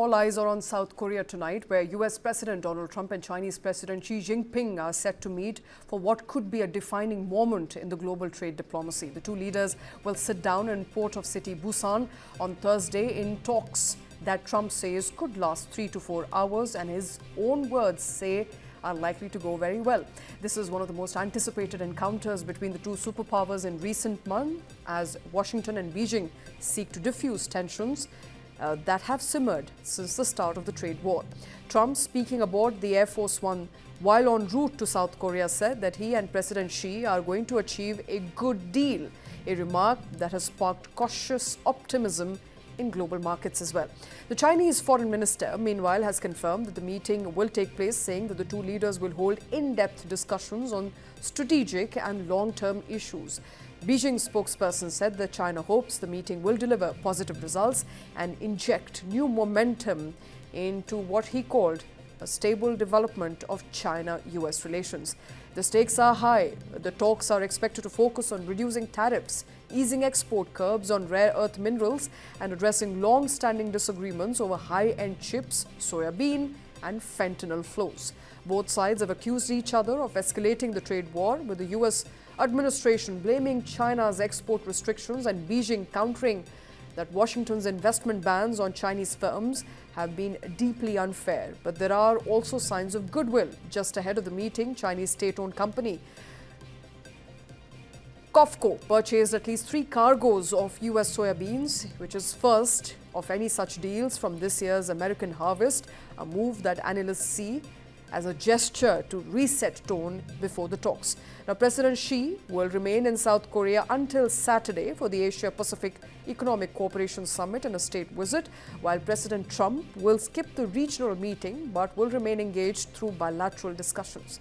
all eyes are on South Korea tonight, where US President Donald Trump and Chinese President Xi Jinping are set to meet for what could be a defining moment in the global trade diplomacy. The two leaders will sit down in port of city Busan on Thursday in talks that Trump says could last 3 to 4 hours, and his own words say are likely to go very well. This is one of the most anticipated encounters between the two superpowers in recent months, as Washington and Beijing seek to diffuse tensions that have simmered since the start of the trade war. Trump, speaking aboard the Air Force One while en route to South Korea, said that he and President Xi are going to achieve a good deal, a remark that has sparked cautious optimism in global markets as well. The Chinese foreign minister, meanwhile, has confirmed that the meeting will take place, saying that the two leaders will hold in-depth discussions on strategic and long-term issues. Beijing's spokesperson said that China hopes the meeting will deliver positive results and inject new momentum into what he called a stable development of China-US relations. The stakes are high. The talks are expected to focus on reducing tariffs, easing export curbs on rare earth minerals, and addressing long-standing disagreements over high-end chips, soya bean, and fentanyl flows. Both sides have accused each other of escalating the trade war, with the US administration blaming China's export restrictions and Beijing countering that Washington's investment bans on Chinese firms have been deeply unfair. But there are also signs of goodwill. Just ahead of the meeting, Chinese state-owned company COFCO purchased at least 3 cargoes of US soybeans, which is first of any such deals from this year's American harvest, a move that analysts see as a gesture to reset tone before the talks. Now, President Xi will remain in South Korea until Saturday for the Asia-Pacific Economic Cooperation Summit and a state visit, while President Trump will skip the regional meeting but will remain engaged through bilateral discussions.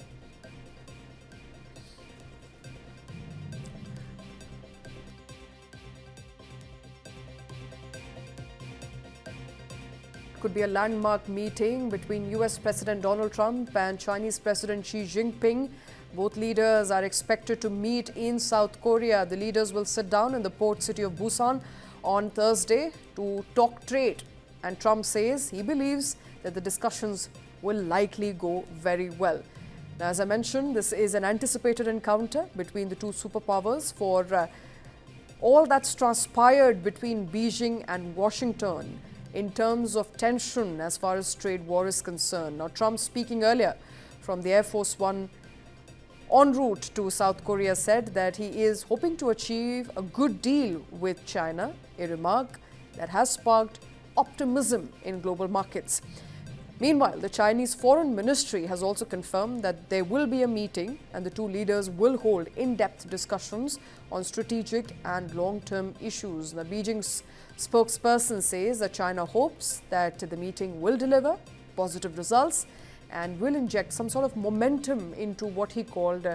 Could be a landmark meeting between US President Donald Trump and Chinese President Xi Jinping. Both leaders are expected to meet in South Korea. The leaders will sit down in the port city of Busan on Thursday to talk trade. And Trump says he believes that the discussions will likely go very well. Now, as I mentioned, this is an anticipated encounter between the two superpowers for all that's transpired between Beijing and Washington in terms of tension as far as trade war is concerned. Now, Trump, speaking earlier from the Air Force One en route to South Korea, said that he is hoping to achieve a good deal with China, a remark that has sparked optimism in global markets. Meanwhile, the Chinese Foreign Ministry has also confirmed that there will be a meeting and the two leaders will hold in-depth discussions on strategic and long-term issues. Now, Beijing's spokesperson says that China hopes that the meeting will deliver positive results and will inject some sort of momentum into what he called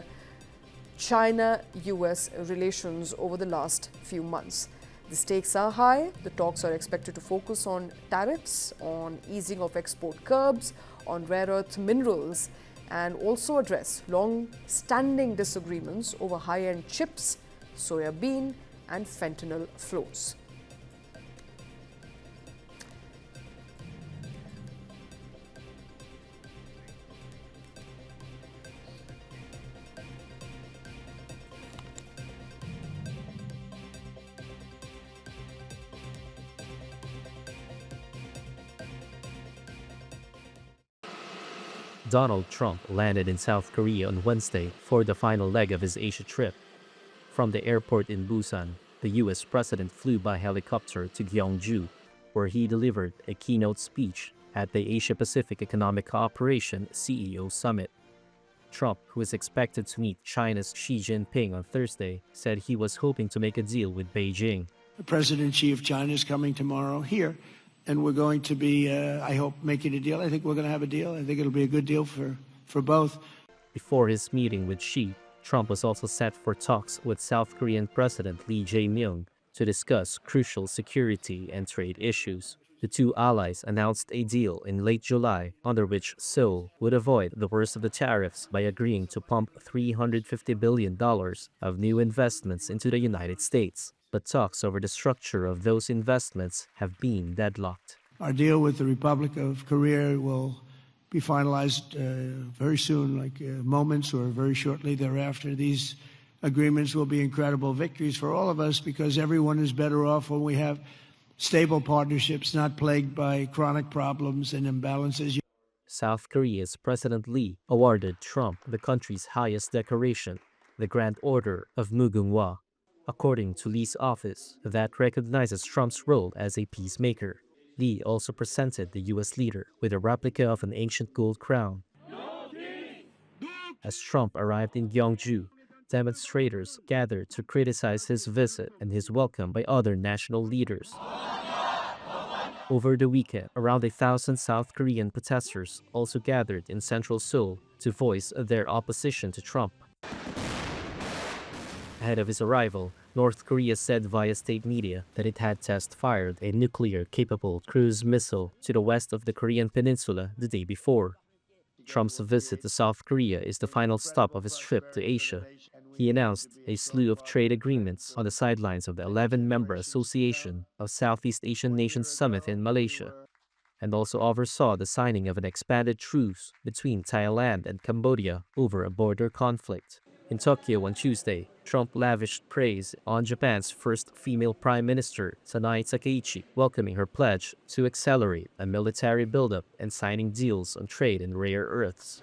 China-US relations over the last few months. The stakes are high. The talks are expected to focus on tariffs, on easing of export curbs, on rare earth minerals, and also address long-standing disagreements over high-end chips, soya bean, and fentanyl flows. Donald Trump landed in South Korea on Wednesday for the final leg of his Asia trip. From the airport in Busan, the U.S. president flew by helicopter to Gyeongju, where he delivered a keynote speech at the Asia-Pacific Economic Cooperation CEO Summit. Trump, who is expected to meet China's Xi Jinping on Thursday, said he was hoping to make a deal with Beijing. President Xi of China is coming tomorrow here, and we're going to be, I hope, making a deal. I think we're going to have a deal. I think it'll be a good deal for both. Before his meeting with Xi, Trump was also set for talks with South Korean President Lee Jae-myung to discuss crucial security and trade issues. The two allies announced a deal in late July under which Seoul would avoid the worst of the tariffs by agreeing to pump $350 billion of new investments into the United States. But talks over the structure of those investments have been deadlocked. Our deal with the Republic of Korea will be finalized very soon, like moments or very shortly thereafter. These agreements will be incredible victories for all of us because everyone is better off when we have stable partnerships, not plagued by chronic problems and imbalances. South Korea's President Lee awarded Trump the country's highest decoration, the Grand Order of Mugunghwa, according to Lee's office, that recognizes Trump's role as a peacemaker. Lee also presented the U.S. leader with a replica of an ancient gold crown. As Trump arrived in Gyeongju, demonstrators gathered to criticize his visit and his welcome by other national leaders. Over the weekend, around 1,000 South Korean protesters also gathered in central Seoul to voice their opposition to Trump. Ahead of his arrival, North Korea said via state media that it had test-fired a nuclear-capable cruise missile to the west of the Korean peninsula the day before. Trump's visit to South Korea is the final stop of his trip to Asia. He announced a slew of trade agreements on the sidelines of the 11-member Association of Southeast Asian Nations Summit in Malaysia, and also oversaw the signing of an expanded truce between Thailand and Cambodia over a border conflict. In Tokyo on Tuesday, Trump lavished praise on Japan's first female prime minister, Sanae Takaichi, welcoming her pledge to accelerate a military buildup and signing deals on trade in rare earths.